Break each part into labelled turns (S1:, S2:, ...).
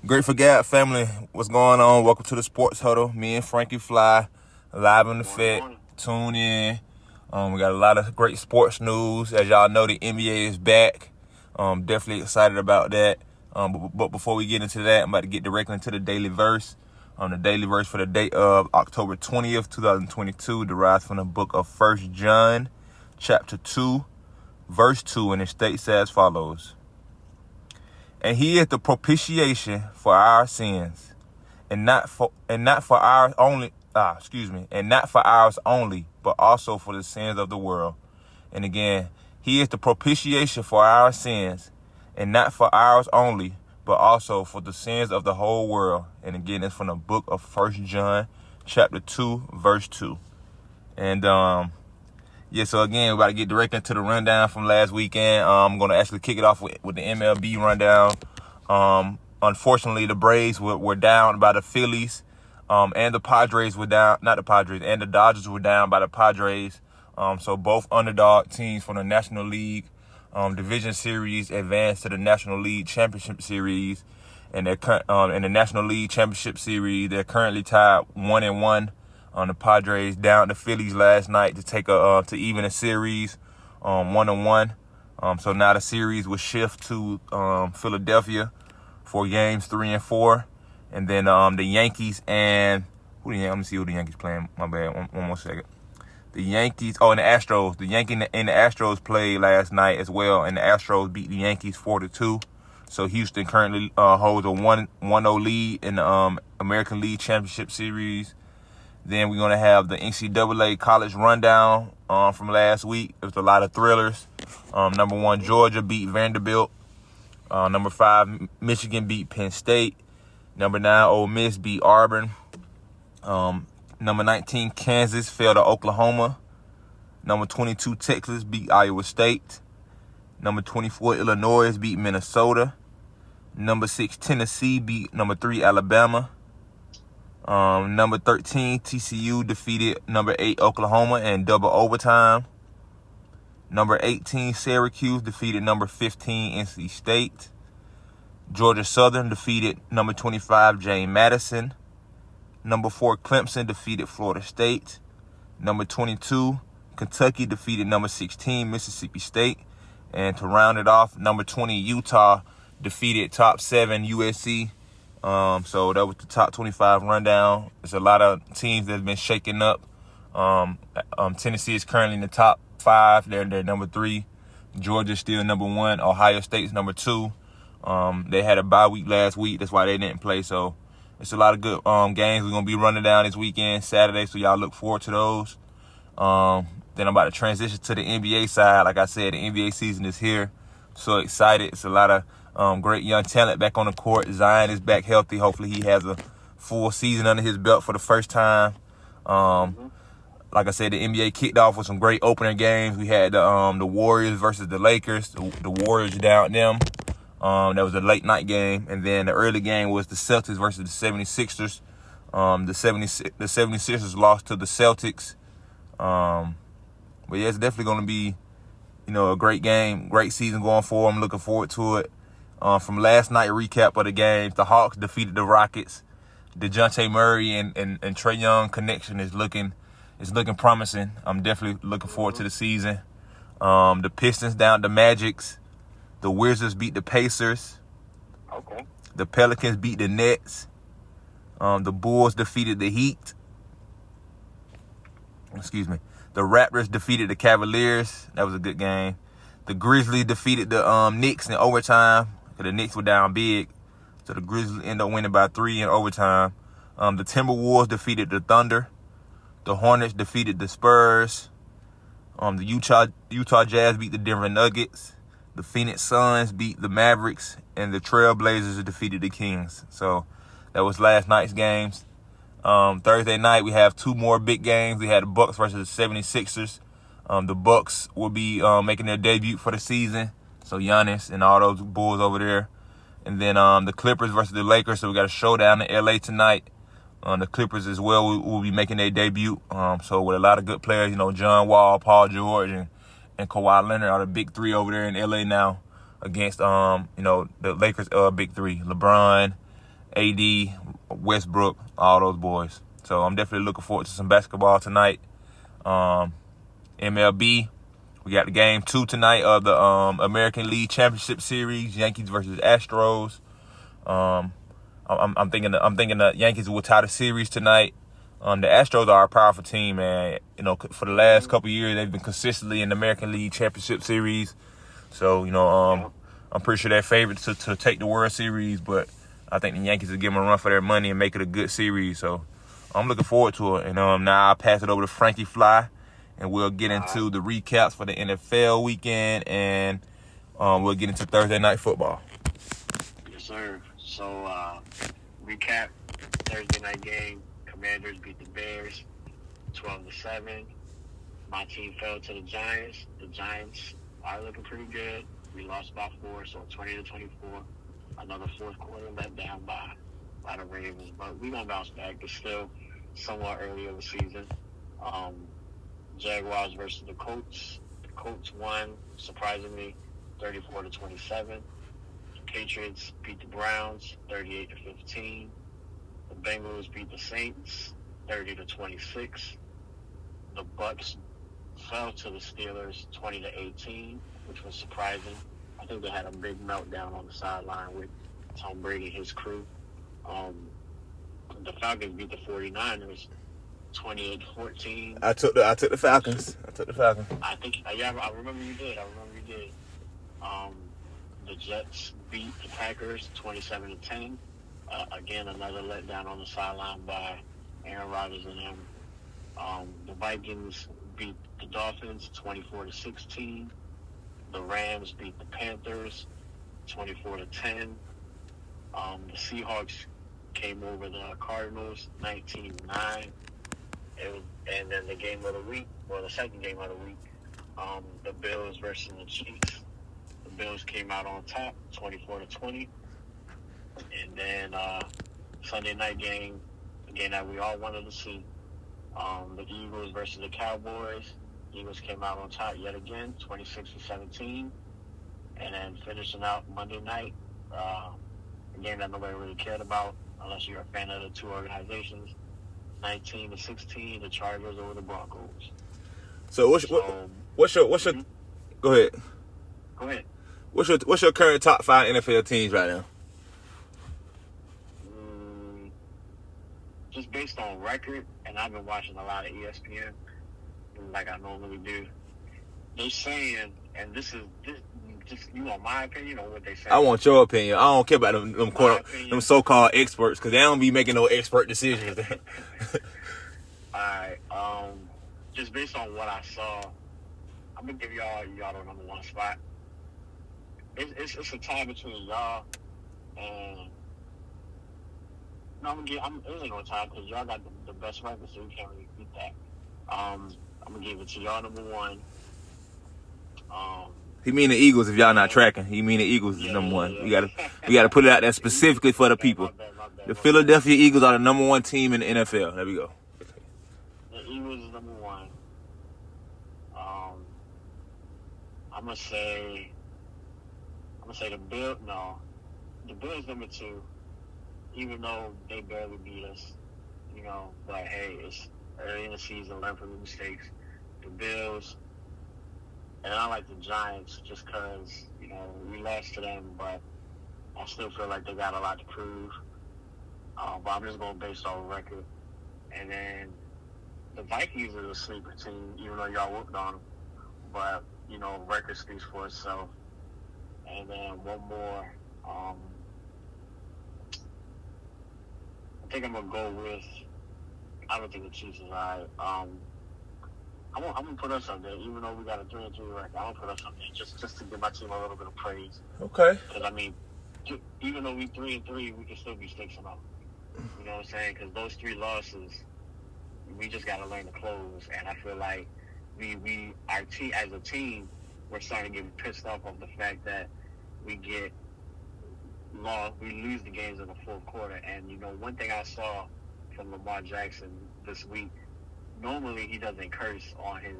S1: Grateful Gab family, what's going on? Welcome to the Sports Huddle. Me and Frankie Fly, live in the Fed. Tune in. We got a lot of great sports news. As y'all know, the NBA is back. Definitely excited about that. But before we get into that, I'm about to get directly into the daily verse. The daily verse for the day of October 20th, 2022, derives from the book of 1 John, chapter 2, verse 2, and it states as follows. And he is the propitiation for our sins, and not for ours only, but also for the sins of the world. And again, he is the propitiation for our sins, and not for ours only, but also for the sins of the whole world. And again, it's from the book of 1 John, chapter 2, verse 2. And so again, we're about to get directly into the rundown from last weekend. I'm going to actually kick it off with the MLB rundown. Unfortunately, the Braves were down by the Phillies, and the Padres were down, not the Padres, and the Dodgers were down by the Padres. So both underdog teams from the National League Division Series advanced to the National League Championship Series. And they're in the National League Championship Series, they're currently tied 1-1. The Padres down the Phillies last night to take to even a series 1-1. So now the series will shift to Philadelphia for games 3 and 4, and then the Yankees and let me see who the Yankees playing. My bad. One more second. The Yankees. And the Astros. The Yankees and the Astros played last night as well, and the Astros beat the Yankees 4-2. So Houston currently holds a 1-0 lead in the American League Championship Series. Then we're going to have the NCAA college rundown from last week. There's a lot of thrillers. Number 1, Georgia beat Vanderbilt. Number 5, Michigan beat Penn State. Number 9, Ole Miss beat Auburn. Number 19, Kansas fell to Oklahoma. Number 22, Texas beat Iowa State. Number 24, Illinois beat Minnesota. Number 6, Tennessee beat number 3, Alabama. Number 13, TCU defeated number 8, Oklahoma in double overtime. Number 18, Syracuse defeated number 15, NC State. Georgia Southern defeated number 25, James Madison. Number 4, Clemson defeated Florida State. Number 22, Kentucky defeated number 16, Mississippi State. And to round it off, number 20, Utah defeated top 7, USC. So that was the top 25 rundown. There's a lot of teams that's been shaken up. Tennessee is currently in the top 5. They're number 3. Georgia's still number 1. Ohio State's number 2. They had a bye week last week. That's why they didn't play. So it's a lot of good games we're going to be running down this weekend, Saturday. So y'all look forward to those. Then I'm about to transition to the NBA side. Like I said, the NBA season is here. So excited. It's a lot of great young talent back on the court. Zion is back healthy. Hopefully he has a full season under his belt for the first time. Like I said, the NBA kicked off with some great opener games. We had the Warriors versus the Lakers. The Warriors down them. That was a late night game. And then the early game was the Celtics versus the 76ers. The 76ers lost to the Celtics. But yeah, it's definitely going to be, a great game, great season going forward. I'm looking forward to it. From last night recap of the games, the Hawks defeated the Rockets. DeJounte Murray and Trae Young connection is looking promising. I'm definitely looking forward to the season. The Pistons down the Magics. The Wizards beat the Pacers.
S2: Okay.
S1: The Pelicans beat the Nets. The Bulls defeated the Heat. The Raptors defeated the Cavaliers. That was a good game. The Grizzlies defeated the Knicks in overtime. The Knicks were down big. So the Grizzlies ended up winning by 3 in overtime. The Timberwolves defeated the Thunder. The Hornets defeated the Spurs. The Utah Jazz beat the Denver Nuggets. The Phoenix Suns beat the Mavericks. And the Trail Blazers defeated the Kings. So that was last night's games. Thursday night, we have 2 more big games. We had the Bucks versus the 76ers. The Bucks will be making their debut for the season. So Giannis and all those Bulls over there. And then the Clippers versus the Lakers. So we got a showdown in L.A. tonight. The Clippers as well will be making their debut. So with a lot of good players, John Wall, Paul George, and Kawhi Leonard are the big 3 over there in L.A. now against, the Lakers big 3. LeBron, AD, Westbrook, all those boys. So I'm definitely looking forward to some basketball tonight. MLB, we got the game 2 tonight of the American League Championship Series, Yankees versus Astros. I'm thinking the Yankees will tie the series tonight. The Astros are a powerful team, man. You know, for the last couple of years, they've been consistently in the American League Championship Series. So, you know, I'm pretty sure they're favorites to take the World Series, but I think the Yankees will give them a run for their money and make it a good series. So I'm looking forward to it. And now I'll pass it over to Frankie Fly, and we'll get into the recaps for the NFL weekend, and we'll get into Thursday Night Football.
S2: Yes, sir. So, recap Thursday night game. Commanders beat the Bears 12-7. My team fell to the Giants. The Giants are looking pretty good. We lost by 4, so 20-24. Another fourth quarter let down by the Ravens, but we're gonna bounce back. It's still somewhat early in the season. Jaguars versus the Colts. The Colts won, surprisingly, 34-27. The Patriots beat the Browns 38-15. The Bengals beat the Saints 30-26. The Bucs fell to the Steelers 20-18, which was surprising. I think they had a big meltdown on the sideline with Tom Brady and his crew. The Falcons beat the 49ers 28-14.
S1: I took the Falcons.
S2: I think, I remember you did. The Jets beat the Packers 27-10. Again, another letdown on the sideline by Aaron Rodgers and them. The Vikings beat the Dolphins 24-16. The Rams beat the Panthers 24-10. The Seahawks came over the Cardinals 19-9. And then the game of the week, the second game of the week, the Bills versus the Chiefs. The Bills came out on top 24-20. And then Sunday night game, a game that we all wanted to see, the Eagles versus the Cowboys. Eagles came out on top yet again, 26-17. And then finishing out Monday night, a game that nobody really cared about, unless you're a fan of the two organizations, 19-16, the Chargers over the Broncos.
S1: So what's your
S2: mm-hmm.
S1: Go ahead.
S2: Go ahead.
S1: What's your current top 5 NFL teams right now?
S2: Just based on record, and I've been watching a lot of ESPN, like I normally do. They're saying, and this just you want my opinion or what they say?
S1: I want your opinion. I don't care about them so-called experts, because they don't be making no expert decisions.
S2: Alright, just based on what I saw, I'm gonna give y'all the number 1 spot. It's a tie between y'all and it ain't no tie because y'all got the best record, so you can't really beat that. I'm gonna give it to y'all number 1.
S1: He mean the Eagles if y'all not tracking. He mean the Eagles is number 1.
S2: Yeah.
S1: We gotta put it out there specifically for the people.
S2: My bad.
S1: The Philadelphia Eagles are the number 1 team in the NFL. There we go.
S2: The Eagles is number 1. I'm gonna say the Bills. No, the Bills number 2. Even though they barely beat us, but hey, it's early in the season, learn from the mistakes. The Bills, and I like the Giants just because, we lost to them, but I still feel like they got a lot to prove. But I'm just going based on record. And then the Vikings are a sleeper team, even though y'all whooped on them. But, record speaks for itself. And then one more, I think I'm going to go with, I don't think the Chiefs is all right. I'm going to put us up there, even though we got a 3-3 record. I'm going to put us up there just to give my team a little bit of praise.
S1: Okay.
S2: Because, even though we 3-3, we can still be 6-0. You know what I'm saying? Because those 3 losses, we just got to learn to close. And I feel like our team, as a team, we're starting to get pissed off of the fact that we lose the games in the fourth quarter. And, one thing I saw from Lamar Jackson this week, normally he doesn't curse on his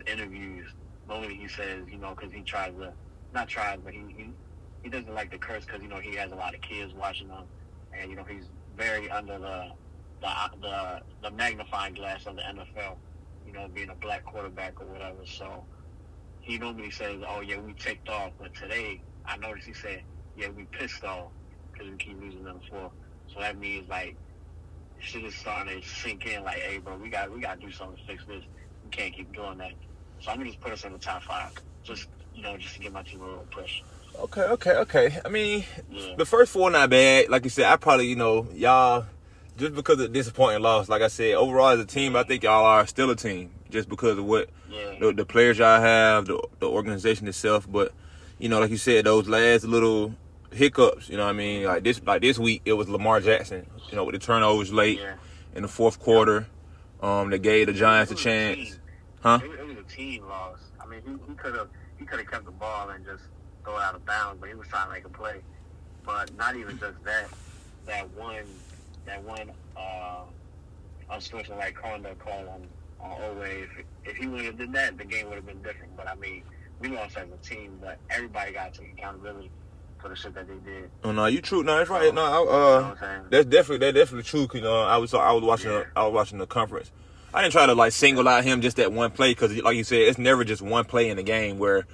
S2: interviews. Normally he says, because he tries to, not tries, but he doesn't like to curse because, he has a lot of kids watching him. and he's very under the magnifying glass of the NFL. Being a black quarterback or whatever. So he normally says, "Oh yeah, we ticked off," but today I noticed he said, "Yeah, we pissed off because we keep losing them four." So that means like shit is starting to sink in. Like, hey, bro, we got to do something to fix this. We can't keep doing that. So I'm gonna just put us in the top 5, just to give my team a little push.
S1: Okay. I mean, the first 4 not bad. Like you said, I probably, y'all, just because of disappointing loss, like I said, overall as a team, I think y'all are still a team just because of what the players y'all have, the organization itself. But, like you said, those last little hiccups, you know what I mean? Like this week, it was Lamar Jackson, with the turnovers late in the fourth quarter. That gave the Giants a chance. Huh?
S2: It was a team loss. I mean, he could have kept the ball and just throw it out of bounds, but he was trying to make a play. But not even just that. That one unsportsmanlike conduct call on Oway. If he would have did that, the game would have been different. But I mean, we lost as a team, but everybody got to take accountability for the shit that they did.
S1: Oh no, you true. No, that's right. No, that's definitely true. I was watching the conference. I didn't try to like single out him just that one play because, like you said, it's never just one play in the game where,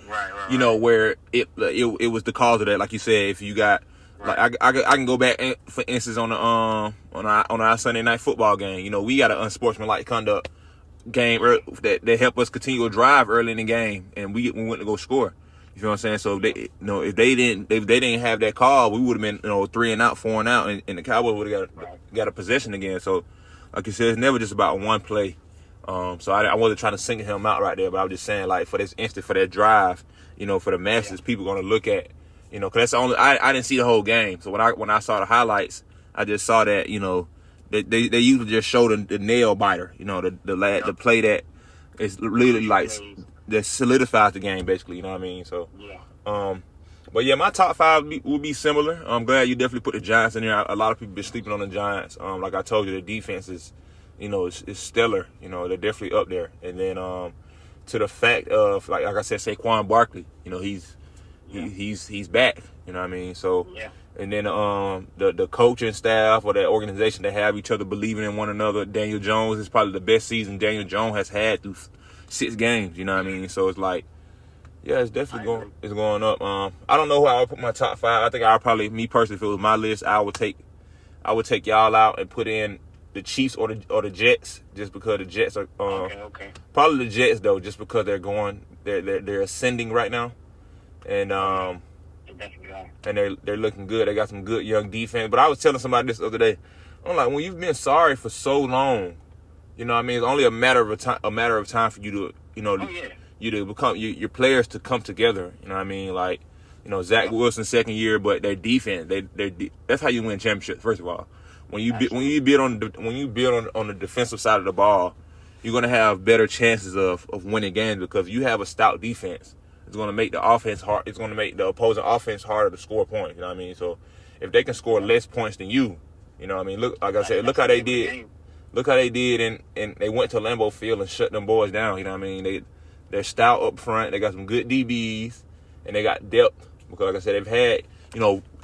S1: where it was the cause of that. Like you said, if you got like I can go back for instance on our Sunday night football game. We got an unsportsmanlike conduct game that helped us continue to drive early in the game, and we went to go score. You feel what I'm saying? So if they didn't have that call, we would have been 3 and out, 4 and out, and the Cowboys would have got a possession again. So. Like you said, it's never just about one play. So I wasn't trying to single him out right there, but I was just saying, like, for this instant, for that drive, for the masses, people going to look at, because that's the only, I didn't see the whole game. So when I saw the highlights, I just saw that, they usually just show the nail biter, the play that is really like, that solidifies the game, basically, you know what I mean? So, but yeah, my top 5 will be similar. I'm glad you definitely put the Giants in there. A lot of people been sleeping on the Giants. Like I told you, the defense is, is stellar. They're definitely up there. And then to the fact of like I said, Saquon Barkley. He's back. You know what I mean? So and then the coaching staff or the organization, they have each other believing in one another. Daniel Jones is probably the best season Daniel Jones has had through 6 games. You know what I mean? So it's like. Yeah, it's definitely going up. I don't know who I would put my top 5. I think I'll probably, me personally, if it was my list, I would take y'all out and put in the Chiefs or the Jets, just because the Jets are probably the Jets though, just because they're ascending right now, and and they're looking good. They got some good young defense. But I was telling somebody this the other day, I'm like, when you've been sorry for so long, it's only a matter of time for you to you to become your players to come together. You know what I mean? Like, Zach Wilson's second year, but their defense, that's how you win championships. First of all, when you build on the defensive side of the ball, you're gonna have better chances of winning games because you have a stout defense. It's gonna make the offense hard. It's gonna make the opposing offense harder to score points. You know what I mean? So if they can score less points than you, you know what I mean? Look, like I said, look how they did. Look how they did, and they went to Lambeau Field and shut them boys down. You know what I mean? They're stout up front. They got some good DBs, and they got depth because, like I said, they've had,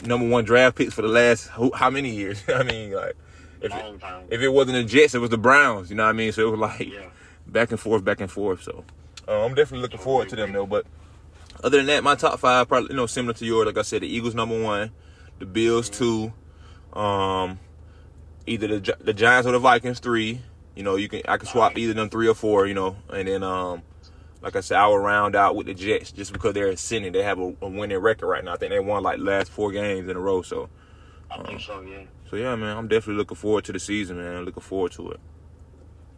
S1: number 1 draft picks for the last how many years? I mean, like, if it wasn't the Jets, it was the Browns. You know what I mean? So it was like back and forth. So I'm definitely looking forward to them though. But other than that, my top 5 probably similar to yours. Like I said, the Eagles number 1, the Bills 2, either the Giants or the Vikings 3. I can swap either them 3 or 4. And then like I said, I will round out with the Jets just because they're ascending. They have a winning record right now. I think they won like last 4 games in a row. So
S2: I think so, yeah.
S1: So yeah, man, I'm definitely looking forward to the season, man. Looking forward to it.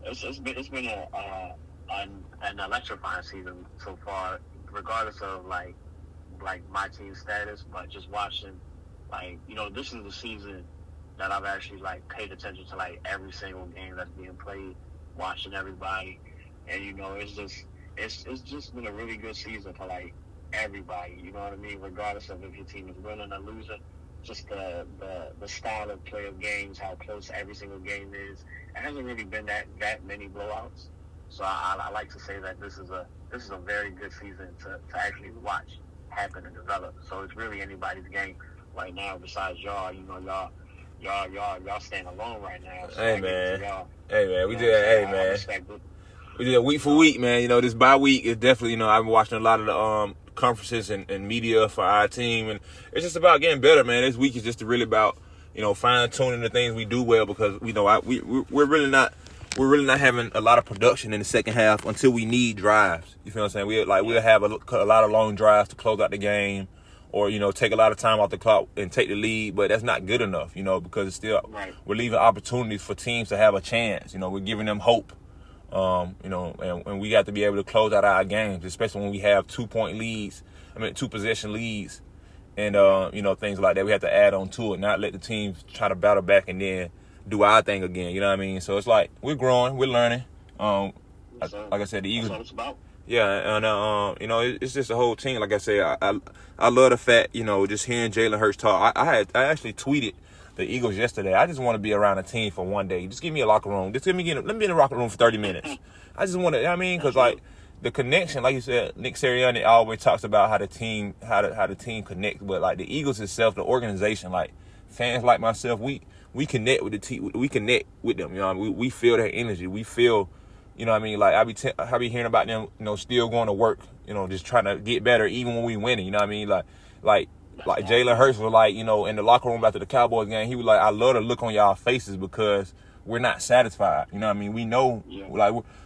S2: It's been an electrifying season so far, regardless of like my team's status. But just watching, this is the season that I've actually like paid attention to like every single game that's being played, watching everybody, and it's just been a really good season for like everybody. You know what I mean? Regardless of if your team is winning or losing, just the style of play of games, how close every single game is. It hasn't really been that many blowouts. So I like to say that this is a very good season to actually watch happen and develop. So it's really anybody's game right now besides y'all. y'all staying alone right now. So
S1: Hey
S2: I give it to
S1: man,
S2: y'all.
S1: hey man,
S2: You know what I'm saying? I respect it.
S1: we do that week for week, man. You know, this bye week is definitely, I've been watching a lot of the conferences and media for our team, and it's just about getting better, man. This week is just really about, fine tuning the things we do well, because we're really not having a lot of production in the second half until we need drives. You feel what I'm saying? We'll have a lot of long drives to close out the game, or take a lot of time off the clock and take the lead, but that's not good enough, because it's still we're leaving opportunities for teams to have a chance. We're giving them hope. And we got to be able to close out our games, especially when we have 2-point leads. 2-possession leads, and things like that. We have to add on to it, not let the teams try to battle back and then do our thing again. You know what I mean? So it's like we're growing, we're learning. Like I said, the Eagles.
S2: That's what it's about.
S1: Yeah, and it's just a whole team. Like I said, I love the fact, just hearing Jalen Hurts talk. I actually tweeted the Eagles yesterday. I just want to be around a team for one day. Just give me a locker room. Just let me be in the locker room for 30 minutes. I just want to. Because the connection, like you said, Nick Sirianni always talks about how the team connects. But like the Eagles itself, the organization, like fans like myself, we connect with the team. We connect with them. We feel their energy. We feel. Like I be hearing about them, still going to work, just trying to get better even when we winning. Like Jalen Hurts was like, in the locker room after the Cowboys game, he was like, I love the look on y'all faces because we're not satisfied. We know,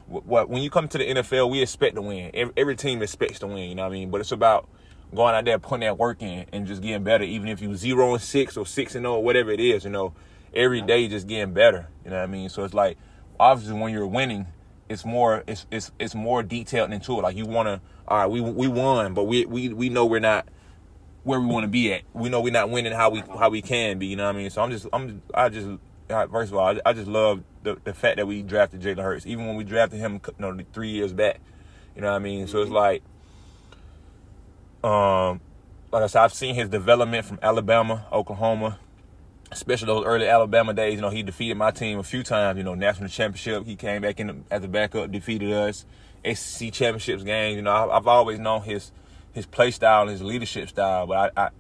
S1: when you come to the NFL, we expect to win. Every team expects to win, But it's about going out there, putting that work in and just getting better, even if you 0-6 or 6-0, whatever it is, every day just getting better. So it's like, obviously when you're winning, it's more detailed into it. Like you want to, all right, we won, but we know we're not where we want to be at. We know we're not winning how we can be. So first of all, I just love the fact that we drafted Jalen Hurts, even when we drafted him, 3 years back. So it's like I said, I've seen his development from Alabama, Oklahoma. Especially those early Alabama days, he defeated my team a few times, national championship. He came back in as a backup, defeated us. SEC championships games, I've always known his play style and his leadership style. But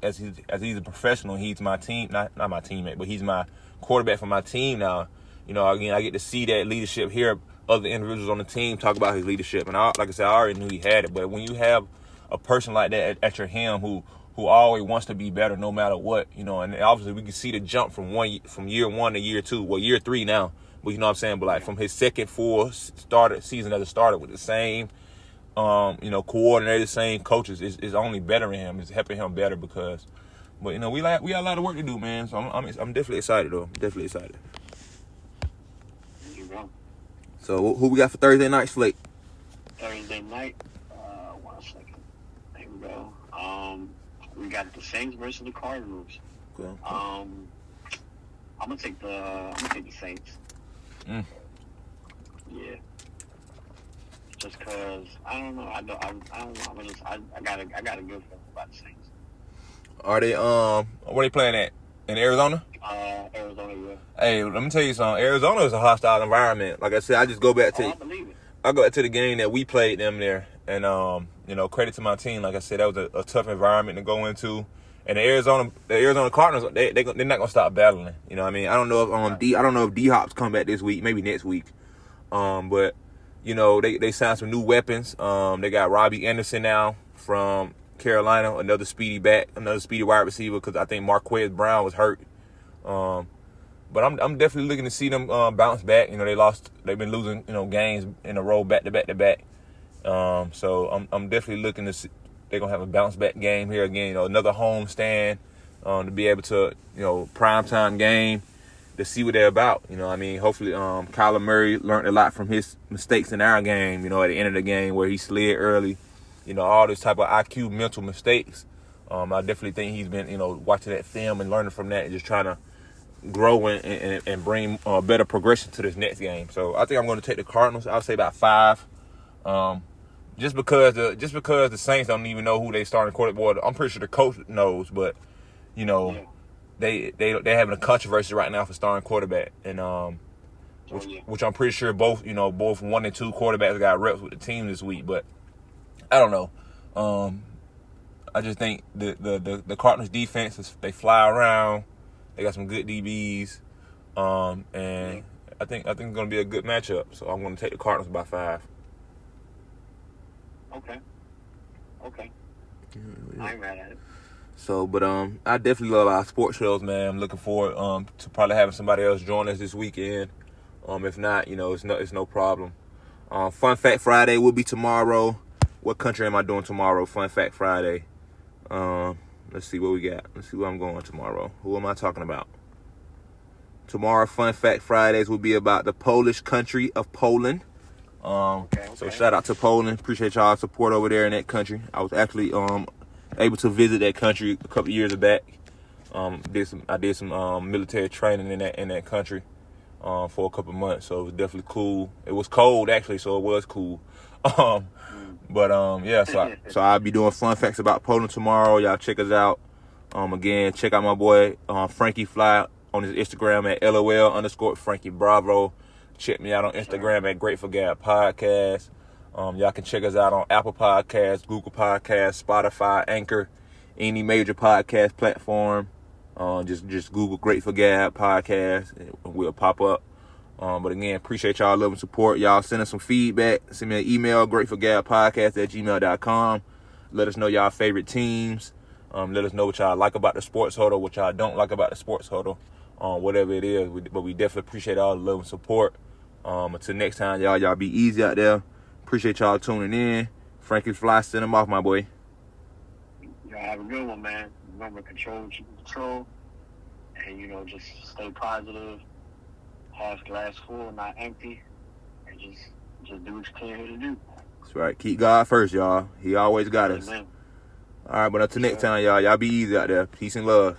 S1: as he's a professional, he's my team, not my teammate, but he's my quarterback for my team now. Again, I get to see that leadership, hear other individuals on the team talk about his leadership. And like I said, I already knew he had it. But when you have a person like that at your helm who always wants to be better no matter what, and obviously we can see the jump from year 1 to year 2, well, year 3 now, but you know what I'm saying, but like from his second full season as a starter with the same, coordinator, same coaches, is only bettering him, is helping him better but we got a lot of work to do, man, so I'm definitely excited though, definitely excited.
S2: You go.
S1: So who we got for Thursday night slate?
S2: Thursday night, 1 second, there we go. We got the Saints versus the Cardinals.
S1: Okay.
S2: I'm gonna take the Saints. Yeah. Just cause I don't know. I don't know. I got a good feeling about the Saints.
S1: Are they where they playing at? In Arizona?
S2: Arizona, yeah.
S1: Hey, let me tell you something. Arizona is a hostile environment. Like I said, I just go back to
S2: I believe it.
S1: I go back to the game that we played them there, and credit to my team. Like I said, that was a tough environment to go into. And the Arizona Cardinals, they're not gonna stop battling. I don't know if D-Hop's come back this week, maybe next week. But they signed some new weapons. They got Robbie Anderson now from Carolina, another speedy wide receiver, because I think Marquez Brown was hurt. But I'm definitely looking to see them bounce back. They've been losing games in a row back to back. So I'm definitely looking to see they're gonna have a bounce back game here again. Another home stand to be able to primetime game to see what they're about. Hopefully Kyler Murray learned a lot from his mistakes in our game. At the end of the game where he slid early. All this type of IQ mental mistakes. I definitely think he's been watching that film and learning from that and just trying to grow and bring better progression to this next game. So I think I'm going to take the Cardinals. I'll say about 5. Just because the Saints don't even know who they starting quarterback. I'm pretty sure the coach knows, but they having a controversy right now for starting quarterback, and which I'm pretty sure both 1 and 2 quarterbacks got reps with the team this week. But I don't know. I just think the Cardinals defense they fly around. They got some good DBs. And I think it's gonna be a good matchup. So I'm gonna take the Cardinals by 5.
S2: Okay. I ain't mad at it.
S1: So, but I definitely love our sports shows, man. I'm looking forward to probably having somebody else join us this weekend. If not, it's no problem. Fun Fact Friday will be tomorrow. What country am I doing tomorrow? Fun Fact Friday. Let's see what we got. Let's see where I'm going tomorrow. Who am I talking about? Tomorrow, Fun Fact Fridays will be about the Polish country of Poland. So shout out to Poland. Appreciate y'all's support over there in that country. I was actually able to visit that country a couple years back. I did some military training in that country for a couple months. So it was definitely cool. It was cold actually, so it was cool. Yeah. So I'll be doing fun facts about Poland tomorrow. Y'all check us out. Again, check out my boy Frankie Fly on his Instagram at LOL_Frankie Bravo. Check me out on Instagram at Grateful Gab Podcast. Y'all can check us out on Apple Podcasts, Google Podcasts, Spotify, Anchor, any major podcast platform. Just Google Grateful Gab Podcast and we'll pop up. But again, appreciate y'all love and support. Y'all send us some feedback. Send me an email, gratefulgabpodcast@gmail.com. Let us know y'all favorite teams. Let us know what y'all like about the Sports Huddle, what y'all don't like about the Sports Huddle. Whatever it is. But we definitely appreciate all the love and support. Until next time, y'all be easy out there. Appreciate y'all tuning in. Frankie Fly, send him off, my boy.
S2: Y'all have a good one, man. Remember, control what you can control. And, just stay positive. Half glass full, not empty. And just do what you came here to do.
S1: That's right. Keep God first, y'all. He always got us.
S2: Amen.
S1: All right, but until next time, y'all be easy out there. Peace and love.